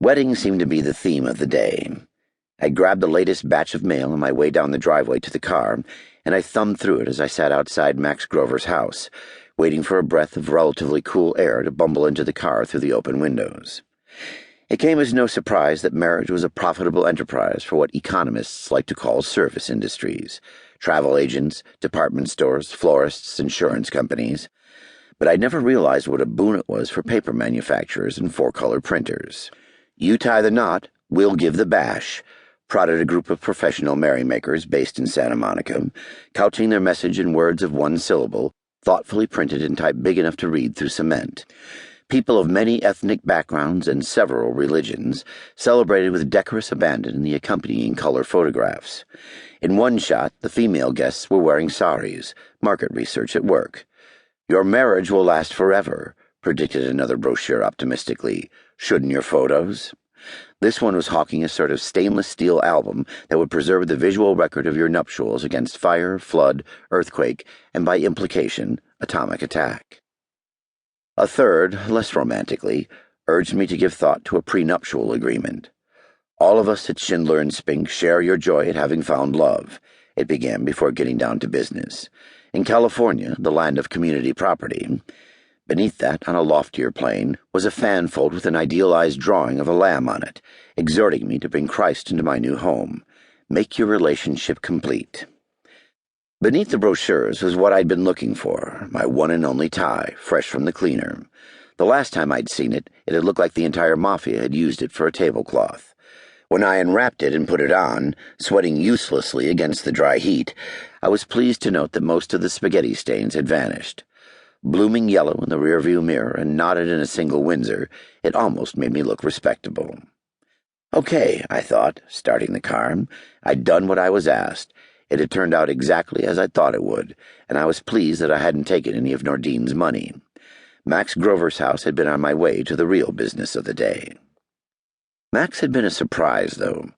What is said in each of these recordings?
Weddings seemed to be the theme of the day. I grabbed the latest batch of mail on my way down the driveway to the car, and I thumbed through it as I sat outside Max Grover's house, waiting for a breath of relatively cool air to bumble into the car through the open windows. It came as no surprise that marriage was a profitable enterprise for what economists like to call service industries: travel agents, department stores, florists, insurance companies. But I never realized what a boon it was for paper manufacturers and four-color printers. "You tie the knot, we'll give the bash," prodded a group of professional merrymakers based in Santa Monica, couching their message in words of one syllable, thoughtfully printed in type big enough to read through cement. People of many ethnic backgrounds and several religions celebrated with decorous abandon in the accompanying color photographs. In one shot, the female guests were wearing saris, market research at work. "Your marriage will last forever," predicted another brochure optimistically. "Shouldn't your photos?" This one was hawking a sort of stainless steel album that would preserve the visual record of your nuptials against fire, flood, earthquake, and by implication, atomic attack. A third, less romantically, urged me to give thought to a prenuptial agreement. "All of us at Schindler and Spink share your joy at having found love," it began before getting down to business. "In California, the land of community property." Beneath that, on a loftier plane, was a fanfold with an idealized drawing of a lamb on it, exhorting me to bring Christ into my new home. "Make your relationship complete." Beneath the brochures was what I'd been looking for, my one and only tie, fresh from the cleaner. The last time I'd seen it, it had looked like the entire mafia had used it for a tablecloth. When I unwrapped it and put it on, sweating uselessly against the dry heat, I was pleased to note that most of the spaghetti stains had vanished. Blooming yellow in the rearview mirror and knotted in a single Windsor, it almost made me look respectable. Okay, I thought, starting the car. I'd done what I was asked. It had turned out exactly as I thought it would, and I was pleased that I hadn't taken any of Nordine's money. Max Grover's house had been on my way to the real business of the day. Max had been a surprise, though.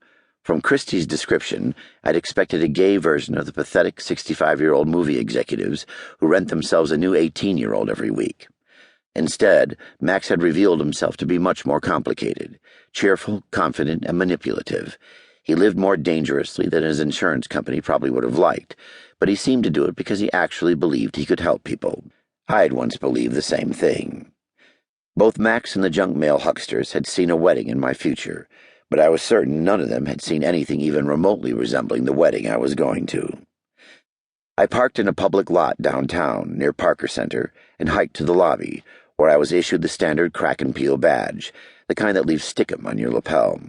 From Christie's description, I'd expected a gay version of the pathetic 65-year-old movie executives who rent themselves a new 18-year-old every week. Instead, Max had revealed himself to be much more complicated, cheerful, confident, and manipulative. He lived more dangerously than his insurance company probably would have liked, but he seemed to do it because he actually believed he could help people. I had once believed the same thing. Both Max and the junk mail hucksters had seen a wedding in my future, but I was certain none of them had seen anything even remotely resembling the wedding I was going to. I parked in a public lot downtown, near Parker Center, and hiked to the lobby, where I was issued the standard crack and peel badge, the kind that leaves stickum on your lapel.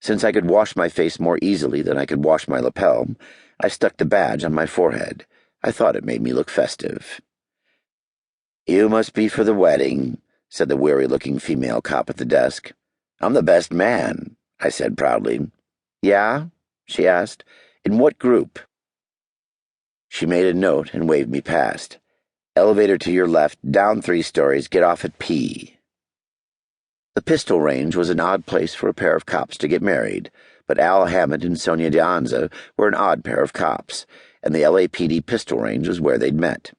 Since I could wash my face more easily than I could wash my lapel, I stuck the badge on my forehead. I thought it made me look festive. "You must be for the wedding," said the weary-looking female cop at the desk. "I'm the best man," I said proudly. "Yeah?" she asked. "In what group?" She made a note and waved me past. "Elevator to your left, down 3 stories, get off at P." The pistol range was an odd place for a pair of cops to get married, but Al Hammond and Sonia de Anza were an odd pair of cops, and the LAPD pistol range was where they'd met.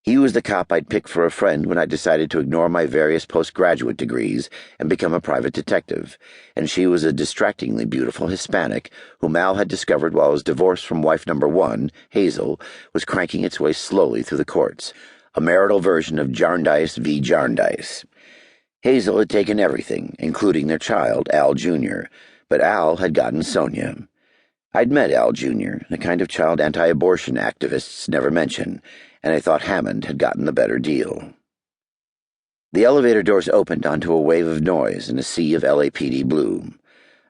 He was the cop I'd pick for a friend when I decided to ignore my various postgraduate degrees and become a private detective, and she was a distractingly beautiful Hispanic whom Al had discovered while his divorce from wife number 1, Hazel, was cranking its way slowly through the courts, a marital version of Jarndyce v. Jarndyce. Hazel had taken everything, including their child, Al Jr., but Al had gotten Sonia. I'd met Al Jr., the kind of child anti-abortion activists never mention, and I thought Hammond had gotten the better deal. The elevator doors opened onto a wave of noise and a sea of LAPD blue.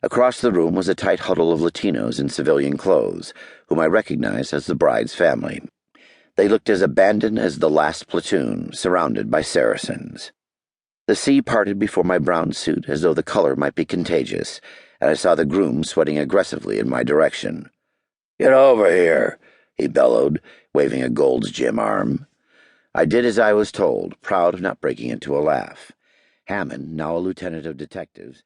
Across the room was a tight huddle of Latinos in civilian clothes, whom I recognized as the bride's family. They looked as abandoned as the last platoon, surrounded by Saracens. The sea parted before my brown suit as though the color might be contagious, and I saw the groom sweating aggressively in my direction. "Get over here," he bellowed, waving a Gold's Gym arm. I did as I was told, proud of not breaking into a laugh. Hammond, now a lieutenant of detectives,